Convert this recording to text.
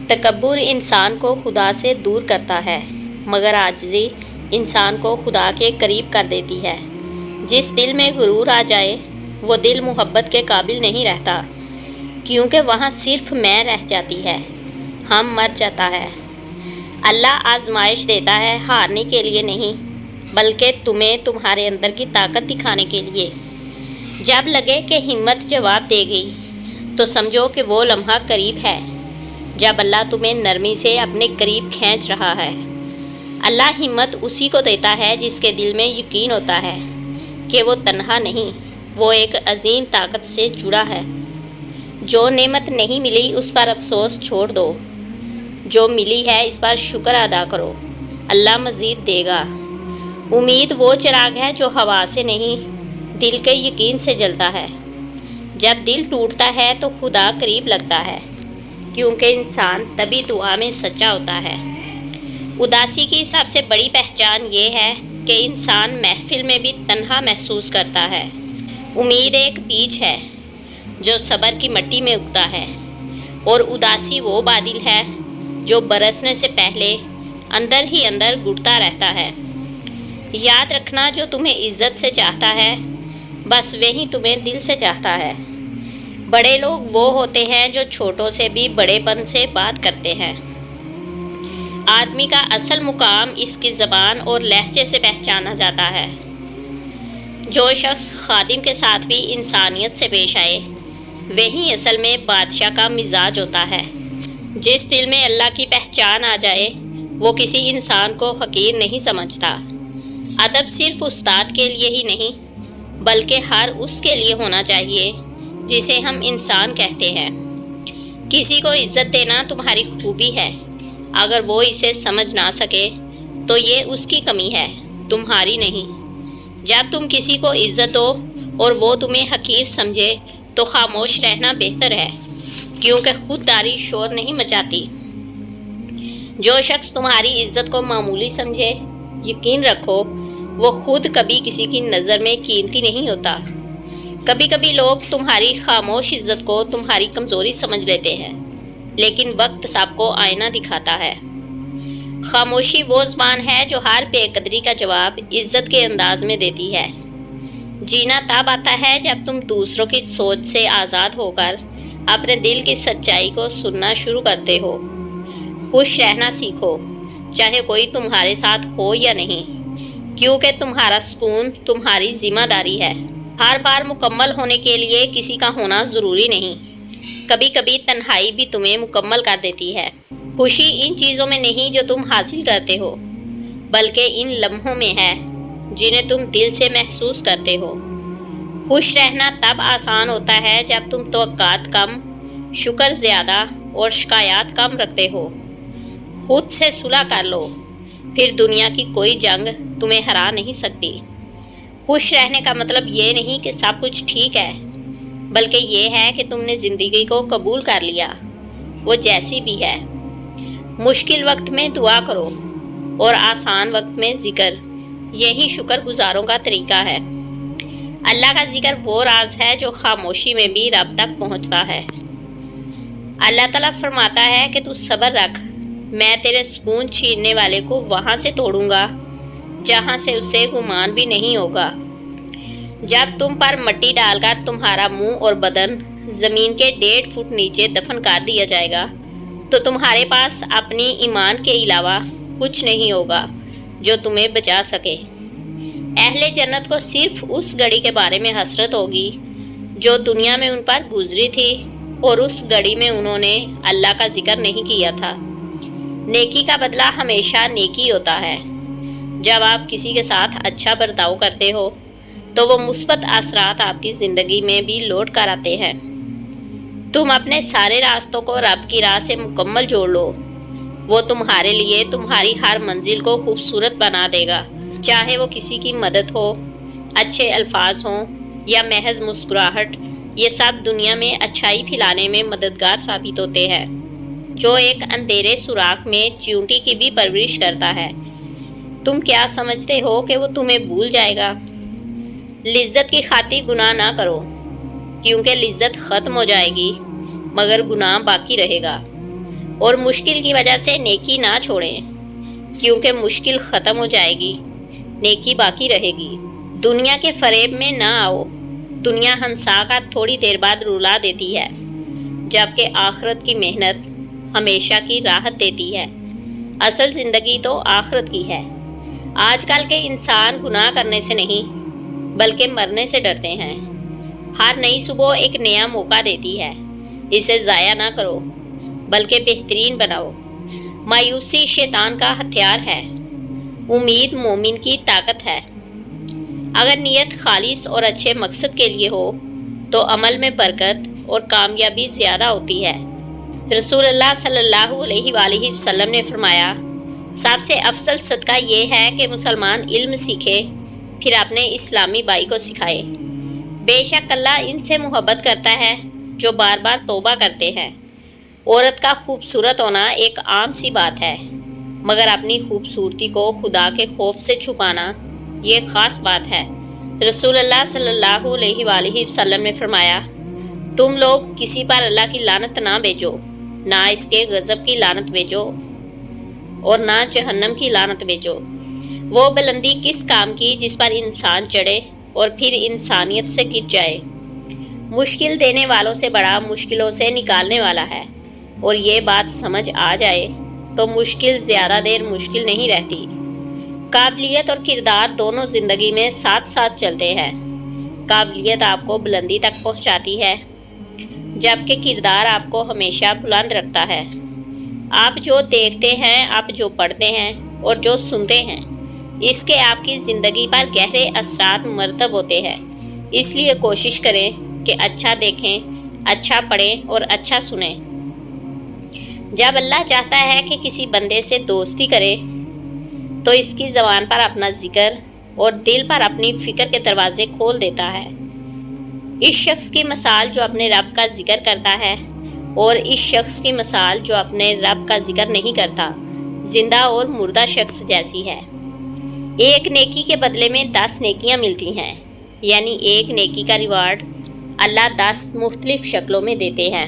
تکبر انسان کو خدا سے دور کرتا ہے، مگر عاجزی انسان کو خدا کے قریب کر دیتی ہے۔ جس دل میں غرور آ جائے وہ دل محبت کے قابل نہیں رہتا، کیونکہ وہاں صرف میں رہ جاتی ہے، ہم مر جاتا ہے۔ اللہ آزمائش دیتا ہے ہارنے کے لیے نہیں، بلکہ تمہیں تمہارے اندر کی طاقت دکھانے کے لیے۔ جب لگے کہ ہمت جواب دے گئی تو سمجھو کہ وہ لمحہ قریب ہے جب اللہ تمہیں نرمی سے اپنے قریب کھینچ رہا ہے۔ اللہ ہمت اسی کو دیتا ہے جس کے دل میں یقین ہوتا ہے کہ وہ تنہا نہیں، وہ ایک عظیم طاقت سے جڑا ہے۔ جو نعمت نہیں ملی اس پر افسوس چھوڑ دو، جو ملی ہے اس پر شکر ادا کرو، اللہ مزید دے گا۔ امید وہ چراغ ہے جو ہوا سے نہیں، دل کے یقین سے جلتا ہے۔ جب دل ٹوٹتا ہے تو خدا قریب لگتا ہے، کیونکہ انسان تبھی دعا میں سچا ہوتا ہے۔ اداسی کی سب سے بڑی پہچان یہ ہے کہ انسان محفل میں بھی تنہا محسوس کرتا ہے۔ امید ایک بیج ہے جو صبر کی مٹی میں اگتا ہے، اور اداسی وہ بادل ہے جو برسنے سے پہلے اندر ہی اندر گڑتا رہتا ہے۔ یاد رکھنا، جو تمہیں عزت سے چاہتا ہے بس وہی تمہیں دل سے چاہتا ہے۔ بڑے لوگ وہ ہوتے ہیں جو چھوٹوں سے بھی بڑے پن سے بات کرتے ہیں۔ آدمی کا اصل مقام اس کی زبان اور لہجے سے پہچانا جاتا ہے۔ جو شخص خادم کے ساتھ بھی انسانیت سے پیش آئے وہی اصل میں بادشاہ کا مزاج ہوتا ہے۔ جس دل میں اللہ کی پہچان آ جائے وہ کسی انسان کو حقیر نہیں سمجھتا۔ ادب صرف استاد کے لیے ہی نہیں بلکہ ہر اس کے لیے ہونا چاہیے جسے ہم انسان کہتے ہیں۔ کسی کو عزت دینا تمہاری خوبی ہے، اگر وہ اسے سمجھ نہ سکے تو یہ اس کی کمی ہے، تمہاری نہیں۔ جب تم کسی کو عزت دو اور وہ تمہیں حقیر سمجھے تو خاموش رہنا بہتر ہے، کیونکہ خودداری شور نہیں مچاتی۔ جو شخص تمہاری عزت کو معمولی سمجھے، یقین رکھو وہ خود کبھی کسی کی نظر میں قیمتی نہیں ہوتا۔ کبھی کبھی لوگ تمہاری خاموش عزت کو تمہاری کمزوری سمجھ لیتے ہیں، لیکن وقت سب کو آئینہ دکھاتا ہے۔ خاموشی وہ زبان ہے جو ہر بے قدری کا جواب عزت کے انداز میں دیتی ہے۔ جینا تب آتا ہے جب تم دوسروں کی سوچ سے آزاد ہو کر اپنے دل کی سچائی کو سننا شروع کرتے ہو۔ خوش رہنا سیکھو، چاہے کوئی تمہارے ساتھ ہو یا نہیں، کیونکہ تمہارا سکون تمہاری ذمہ داری ہے۔ ہر بار مکمل ہونے کے لیے کسی کا ہونا ضروری نہیں، کبھی کبھی تنہائی بھی تمہیں مکمل کر دیتی ہے۔ خوشی ان چیزوں میں نہیں جو تم حاصل کرتے ہو، بلکہ ان لمحوں میں ہے جنہیں تم دل سے محسوس کرتے ہو۔ خوش رہنا تب آسان ہوتا ہے جب تم توقعات کم، شکر زیادہ اور شکایات کم رکھتے ہو۔ خود سے صلح کر لو، پھر دنیا کی کوئی جنگ تمہیں ہرا نہیں سکتی۔ خوش رہنے کا مطلب یہ نہیں کہ سب کچھ ٹھیک ہے، بلکہ یہ ہے کہ تم نے زندگی کو قبول کر لیا، وہ جیسی بھی ہے۔ مشکل وقت میں دعا کرو اور آسان وقت میں ذکر، یہی شکر گزاروں کا طریقہ ہے۔ اللہ کا ذکر وہ راز ہے جو خاموشی میں بھی رب تک پہنچتا ہے۔ اللہ تعالیٰ فرماتا ہے کہ تو صبر رکھ، میں تیرے سکون چھیننے والے کو وہاں سے توڑوں گا جہاں سے اسے گمان بھی نہیں ہوگا۔ جب تم پر مٹی ڈال کر تمہارا منہ اور بدن زمین کے 1.5 فٹ نیچے دفن کر دیا جائے گا تو تمہارے پاس اپنی ایمان کے علاوہ کچھ نہیں ہوگا جو تمہیں بچا سکے۔ اہل جنت کو صرف اس گھڑی کے بارے میں حسرت ہوگی جو دنیا میں ان پر گزری تھی، اور اس گھڑی میں انہوں نے اللہ کا ذکر نہیں کیا تھا۔ نیکی کا بدلہ ہمیشہ نیکی ہوتا ہے۔ جب آپ کسی کے ساتھ اچھا برتاؤ کرتے ہو تو وہ مثبت اثرات آپ کی زندگی میں بھی لوٹ کر آتے ہیں۔ تم اپنے سارے راستوں کو رب کی راہ سے مکمل جوڑ لو، وہ تمہارے لیے تمہاری ہر منزل کو خوبصورت بنا دے گا، چاہے وہ کسی کی مدد ہو، اچھے الفاظ ہوں یا محض مسکراہٹ، یہ سب دنیا میں اچھائی پھیلانے میں مددگار ثابت ہوتے ہیں۔ جو ایک اندھیرے سوراخ میں چیونٹی کی بھی پرورش کرتا ہے، تم کیا سمجھتے ہو کہ وہ تمہیں بھول جائے گا؟ لذت کی خاطر گناہ نہ کرو، کیونکہ لذت ختم ہو جائے گی مگر گناہ باقی رہے گا۔ اور مشکل کی وجہ سے نیکی نہ چھوڑیں، کیونکہ مشکل ختم ہو جائے گی، نیکی باقی رہے گی۔ دنیا کے فریب میں نہ آؤ، دنیا ہنسا کر تھوڑی دیر بعد رلا دیتی ہے، جبکہ آخرت کی محنت ہمیشہ کی راحت دیتی ہے۔ اصل زندگی تو آخرت کی ہے۔ آج کل کے انسان گناہ کرنے سے نہیں بلکہ مرنے سے ڈرتے ہیں۔ ہر نئی صبح ایک نیا موقع دیتی ہے، اسے ضائع نہ کرو بلکہ بہترین بناؤ۔ مایوسی شیطان کا ہتھیار ہے، امید مومن کی طاقت ہے۔ اگر نیت خالص اور اچھے مقصد کے لیے ہو تو عمل میں برکت اور کامیابی زیادہ ہوتی ہے۔ رسول اللہ صلی اللہ علیہ وآلہ وسلم نے فرمایا، سب سے افضل صدقہ یہ ہے کہ مسلمان علم سیکھے پھر اپنے اسلامی بھائی کو سکھائے۔ بے شک اللہ ان سے محبت کرتا ہے جو بار بار توبہ کرتے ہیں۔ عورت کا خوبصورت ہونا ایک عام سی بات ہے، مگر اپنی خوبصورتی کو خدا کے خوف سے چھپانا یہ خاص بات ہے۔ رسول اللہ صلی اللہ علیہ وآلہ وسلم نے فرمایا، تم لوگ کسی پر اللہ کی لعنت نہ بھیجو، نہ اس کے غضب کی لعنت بھیجو اور نہ جہنم کی لعنت بھیجو۔ وہ بلندی کس کام کی جس پر انسان چڑھے اور پھر انسانیت سے گر جائے۔ مشکل دینے والوں سے بڑا مشکلوں سے نکالنے والا ہے، اور یہ بات سمجھ آ جائے تو مشکل زیادہ دیر مشکل نہیں رہتی۔ قابلیت اور کردار دونوں زندگی میں ساتھ ساتھ چلتے ہیں۔ قابلیت آپ کو بلندی تک پہنچاتی ہے، جبکہ کردار آپ کو ہمیشہ بلند رکھتا ہے۔ آپ جو دیکھتے ہیں، آپ جو پڑھتے ہیں اور جو سنتے ہیں، اس کے آپ کی زندگی پر گہرے اثرات مرتب ہوتے ہیں۔ اس لیے کوشش کریں کہ اچھا دیکھیں، اچھا پڑھیں اور اچھا سنیں۔ جب اللہ چاہتا ہے کہ کسی بندے سے دوستی کرے تو اس کی زبان پر اپنا ذکر اور دل پر اپنی فکر کے دروازے کھول دیتا ہے۔ اس شخص کی مثال جو اپنے رب کا ذکر کرتا ہے اور اس شخص کی مثال جو اپنے رب کا ذکر نہیں کرتا، زندہ اور مردہ شخص جیسی ہے۔ ایک نیکی کے بدلے میں 10 نیکیاں ملتی ہیں، یعنی ایک نیکی کا ریوارڈ اللہ 10 مختلف شکلوں میں دیتے ہیں۔